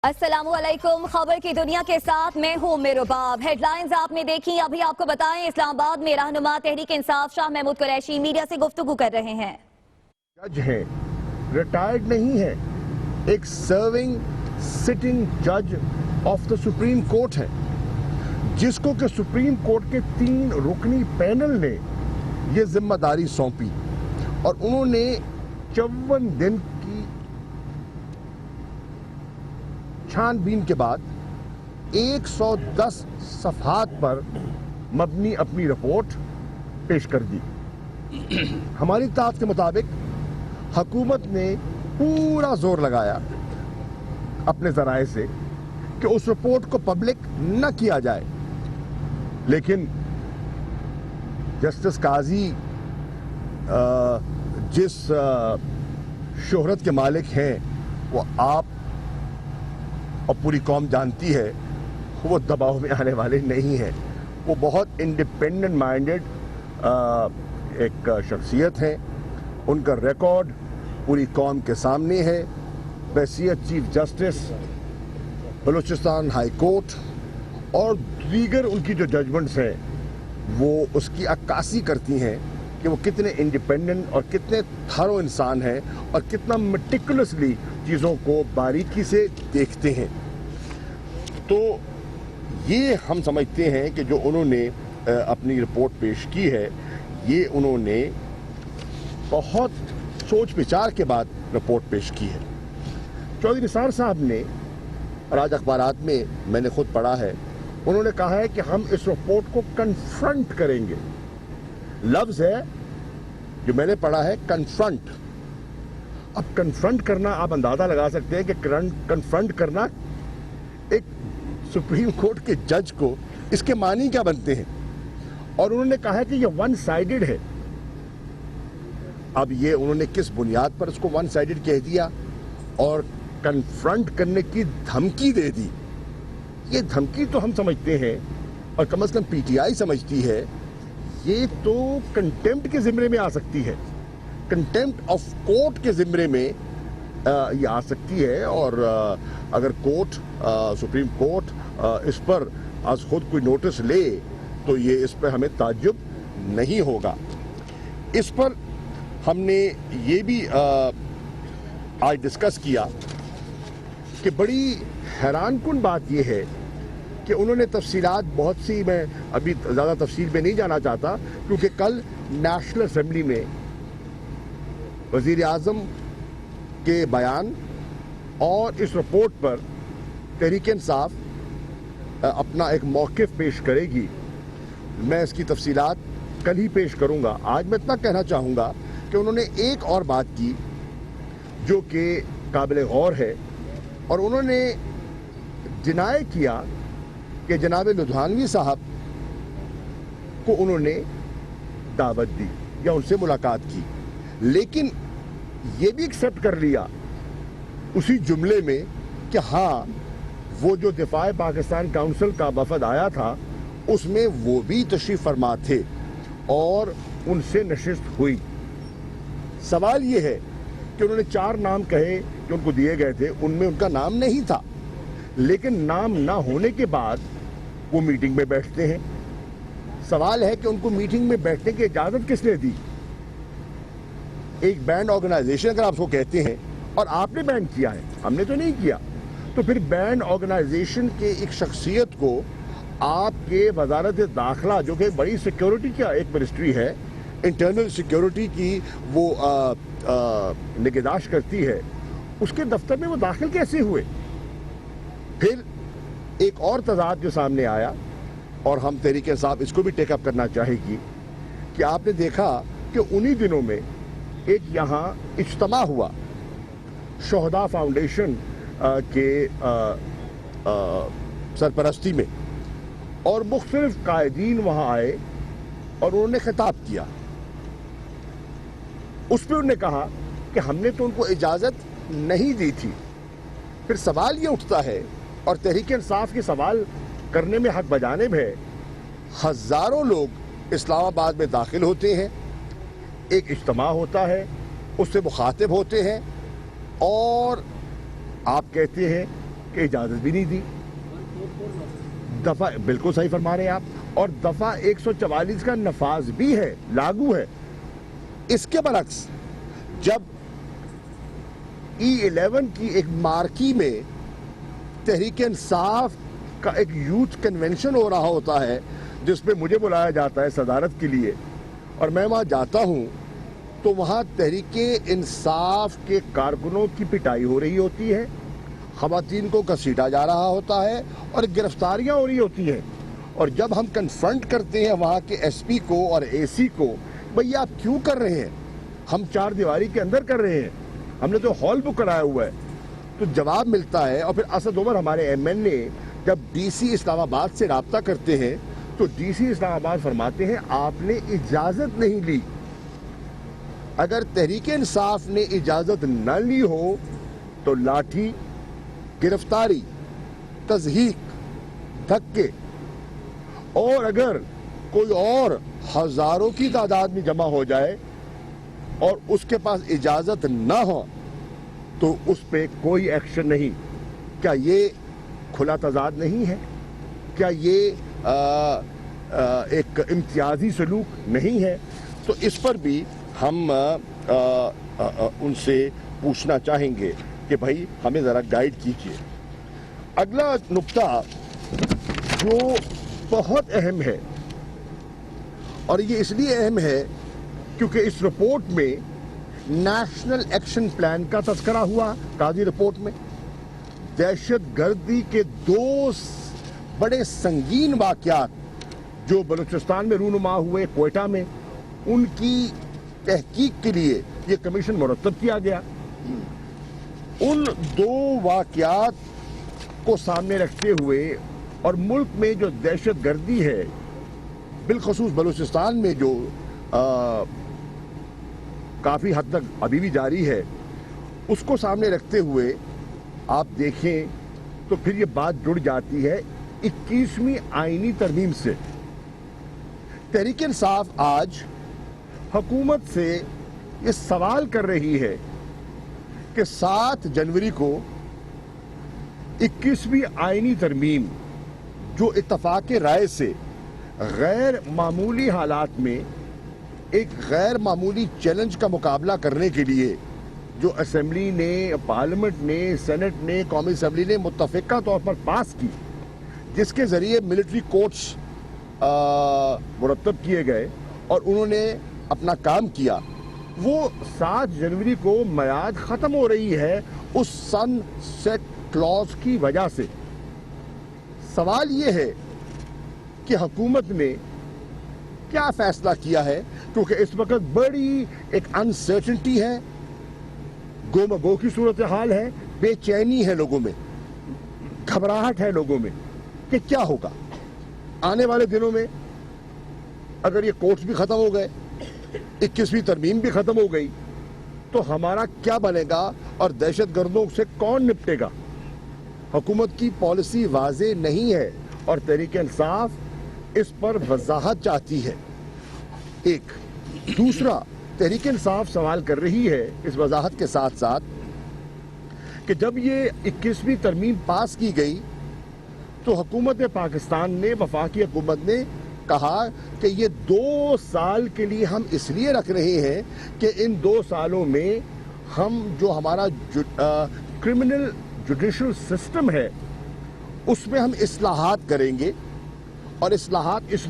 السلام علیکم، خبر کی دنیا کے ساتھ میں ہوں میروباب۔ ہیڈ لائنز آپ نے دیکھی، ابھی آپ کو بتائیں اسلام آباد میں رہنما تحریک انصاف شاہ محمود قریشی میڈیا سے گفتگو کر رہے ہیں۔ جج ہیں، ریٹائرڈ نہیں ہے، ایک سرونگ سٹنگ جج آف دا سپریم کورٹ ہے، جس کو کہ سپریم کورٹ کے 3 رکنی پینل نے یہ ذمہ داری سونپی اور انہوں نے 54 دن کی چھان بین کے بعد 110 صفحات پر مبنی اپنی رپورٹ پیش کر دی۔ ہماری اطلاعات کے مطابق حکومت نے پورا زور لگایا اپنے ذرائع سے کہ اس رپورٹ کو پبلک نہ کیا جائے، لیکن جسٹس قاضی جس شہرت کے مالک ہیں وہ آپ اور پوری قوم جانتی ہے، وہ دباؤ میں آنے والے نہیں ہیں۔ وہ بہت انڈیپینڈنٹ مائنڈڈ ایک شخصیت ہے، ان کا ریکارڈ پوری قوم کے سامنے ہے۔ بحیثیت chief justice Balochistan high court اور دیگر ان کی جو ججمنٹس ہیں وہ اس کی عکاسی کرتی ہیں کہ وہ کتنے انڈیپینڈنٹ اور کتنے تھارو انسان ہیں اور کتنا میٹیکولسلی چیزوں کو باریکی سے دیکھتے ہیں۔ تو یہ ہم سمجھتے ہیں کہ جو انہوں نے اپنی رپورٹ پیش کی ہے، یہ انہوں نے بہت سوچ بچار کے بعد رپورٹ پیش کی ہے۔ چودھری نثار صاحب نے، اور آج اخبارات میں میں نے خود پڑھا ہے، انہوں نے کہا ہے کہ ہم اس رپورٹ کو کنفرنٹ کریں گے۔ لفظ ہے جو میں نے پڑھا ہے کنفرنٹ۔ اب کنفرنٹ کرنا آپ اندازہ لگا سکتے ہیں کہ کنفرنٹ کرنا ایک سپریم کورٹ کے جج کو اس کے معنی کیا بنتے ہیں، اور انہوں نے کہا ہے کہ یہ ون سائیڈڈ ہے۔ اب یہ انہوں نے کس بنیاد پر اس کو ون سائیڈڈ کہہ دیا اور کنفرنٹ کرنے کی دھمکی دے دی؟ یہ دھمکی تو ہم سمجھتے ہیں، اور کم از کم پی ٹی آئی سمجھتی ہے، یہ تو کنٹیمپٹ کے زمرے میں آ سکتی ہے، کنٹیمپٹ آف کورٹ کے زمرے میں یہ آ سکتی ہے، اور اگر کورٹ سپریم کورٹ اس پر از خود کوئی نوٹس لے تو یہ اس پہ ہمیں تعجب نہیں ہوگا۔ اس پر ہم نے یہ بھی آج ڈسکس کیا کہ بڑی حیران کن بات یہ ہے کہ انہوں نے تفصیلات بہت سی، میں ابھی زیادہ تفصیل میں نہیں جانا چاہتا کیونکہ کل نیشنل اسمبلی میں وزیر اعظم کے بیان اور اس رپورٹ پر تحریک انصاف اپنا ایک موقف پیش کرے گی۔ میں اس کی تفصیلات کل ہی پیش کروں گا۔ آج میں اتنا کہنا چاہوں گا کہ انہوں نے ایک اور بات کی جو کہ قابل غور ہے، اور انہوں نے ڈینائی کیا کہ جناب لدھیانوی صاحب کو انہوں نے دعوت دی یا ان سے ملاقات کی، لیکن یہ بھی ایکسیپٹ کر لیا اسی جملے میں کہ ہاں وہ جو دفاع پاکستان کونسل کا وفد آیا تھا اس میں وہ بھی تشریف فرما تھے اور ان سے نشست ہوئی۔ سوال یہ ہے کہ انہوں نے 4 نام کہے کہ ان کو دیے گئے تھے، ان میں ان کا نام نہیں تھا، لیکن نام نہ ہونے کے بعد وہ میٹنگ میں بیٹھتے ہیں۔ سوال ہے کہ ان کو میٹنگ میں بیٹھنے کی اجازت کس نے دی؟ ایک بینڈ آرگنائزیشن اگر آپ کو کہتے ہیں اور آپ نے بینڈ کیا ہے، ہم نے تو نہیں کیا، تو پھر بینڈ آرگنائزیشن کے ایک شخصیت کو آپ کے وزارت داخلہ، جو کہ بڑی سیکیورٹی کا ایک منسٹری ہے، انٹرنل سیکیورٹی کی وہ نگہداشت کرتی ہے، اس کے دفتر میں وہ داخل کیسے ہوئے؟ پھر ایک اور تضاد جو سامنے آیا، اور ہم تحریک انصاف اس کو بھی ٹیک اپ کرنا چاہے گی، کہ آپ نے دیکھا کہ انہی دنوں میں ایک یہاں اجتماع ہوا شہداء فاؤنڈیشن کے سرپرستی میں، اور مختلف قائدین وہاں آئے اور انہوں نے خطاب کیا۔ اس پہ انہوں نے کہا کہ ہم نے تو ان کو اجازت نہیں دی تھی۔ پھر سوال یہ اٹھتا ہے، اور تحریک انصاف کے سوال کرنے میں حق بجانب ہے، ہزاروں لوگ اسلام آباد میں داخل ہوتے ہیں، ایک اجتماع ہوتا ہے، اس سے مخاطب ہوتے ہیں، اور آپ کہتے ہیں کہ اجازت بھی نہیں دی. دفعہ بالکل صحیح فرما رہے ہیں آپ, اور دفعہ 144 کا نفاذ بھی ہے, لاگو ہے. اس کے برعکس جب E11 کی ایک مارکی میں تحریک انصاف کا ایک یوتھ کنونشن ہو رہا ہوتا ہے جس پہ مجھے بلایا جاتا ہے صدارت کے لیے, اور میں وہاں جاتا ہوں تو وہاں تحریک انصاف کے کارکنوں کی پٹائی ہو رہی ہوتی ہے, خواتین کو گھسیٹا جا رہا ہوتا ہے اور گرفتاریاں ہو رہی ہوتی ہیں. اور جب ہم کنفرنٹ کرتے ہیں وہاں کے ایس پی کو اور اے سی کو, بھئی آپ کیوں کر رہے ہیں, ہم چار دیواری کے اندر کر رہے ہیں, ہم نے تو ہال بک کرایا ہوا ہے, تو جواب ملتا ہے. اور پھر اسد عمر ہمارے ایم این اے جب ڈی سی اسلام آباد سے رابطہ کرتے ہیں تو ڈی سی اسلام آباد فرماتے ہیں آپ نے اجازت نہیں لی. اگر تحریک انصاف نے اجازت نہ لی ہو تو لاٹھی, گرفتاری, تضحیک, دھکے, اور اگر کوئی اور ہزاروں کی تعداد میں جمع ہو جائے اور اس کے پاس اجازت نہ ہو تو اس پہ کوئی ایکشن نہیں. کیا یہ کھلا تضاد نہیں ہے؟ کیا یہ ایک امتیازی سلوک نہیں ہے؟ تو اس پر بھی ہم ان سے پوچھنا چاہیں گے کہ بھائی ہمیں ذرا گائیڈ کیجیے. اگلا نقطہ جو بہت اہم ہے, اور یہ اس لیے اہم ہے کیونکہ اس رپورٹ میں نیشنل ایکشن پلان کا تذکرہ ہوا. قاضی رپورٹ میں دہشت گردی کے 2 بڑے سنگین واقعات جو بلوچستان میں رونما ہوئے, کوئٹہ میں, ان کی تحقیق کے لیے یہ کمیشن مرتب کیا گیا. ان 2 واقعات کو سامنے رکھتے ہوئے اور ملک میں جو دہشت گردی ہے بالخصوص بلوچستان میں جو کافی حد تک ابھی بھی جاری ہے, اس کو سامنے رکھتے ہوئے آپ دیکھیں تو پھر یہ بات جڑ جاتی ہے 21ویں آئینی ترمیم سے. تحریک انصاف آج حکومت سے یہ سوال کر رہی ہے کہ 7 جنوری کو 21ویں آئینی ترمیم جو اتفاق رائے سے غیر معمولی حالات میں ایک غیر معمولی چیلنج کا مقابلہ کرنے کے لیے جو اسمبلی نے, پارلیمنٹ نے, سینٹ نے, قومی اسمبلی نے متفقہ طور پر پاس کی, جس کے ذریعے ملٹری کورٹس مرتب کیے گئے اور انہوں نے اپنا کام کیا, وہ 7 جنوری کو میعاد ختم ہو رہی ہے اس سن سیٹ کلوز کی وجہ سے. سوال یہ ہے کہ حکومت نے کیا فیصلہ کیا ہے, کیونکہ اس وقت بڑی ایک انسرٹنٹی ہے, گو مگو کی صورتحال ہے, بے چینی ہے لوگوں میں, گھبراہٹ ہے لوگوں میں کہ کیا ہوگا آنے والے دنوں میں. اگر یہ کورٹس بھی ختم ہو گئے, 21ویں ترمیم بھی ختم ہو گئی, تو ہمارا کیا بنے گا اور دہشت گردوں سے کون نپٹے گا؟ حکومت کی پالیسی واضح نہیں ہے اور تحریک انصاف اس پر وضاحت چاہتی ہے. ایک دوسرا, تحریک انصاف سوال کر رہی ہے اس وضاحت کے ساتھ ساتھ کہ جب یہ 21ویں ترمیم پاس کی گئی تو حکومت پاکستان نے, وفاقی حکومت نے کہا کہ یہ 2 سال کے لیے ہم اس لیے رکھ رہے ہیں کہ ان 2 سالوں میں ہم جو ہمارا کرمنل جوڈیشل سسٹم ہے اس میں ہم اصلاحات کریں گے, اور اصلاحات اس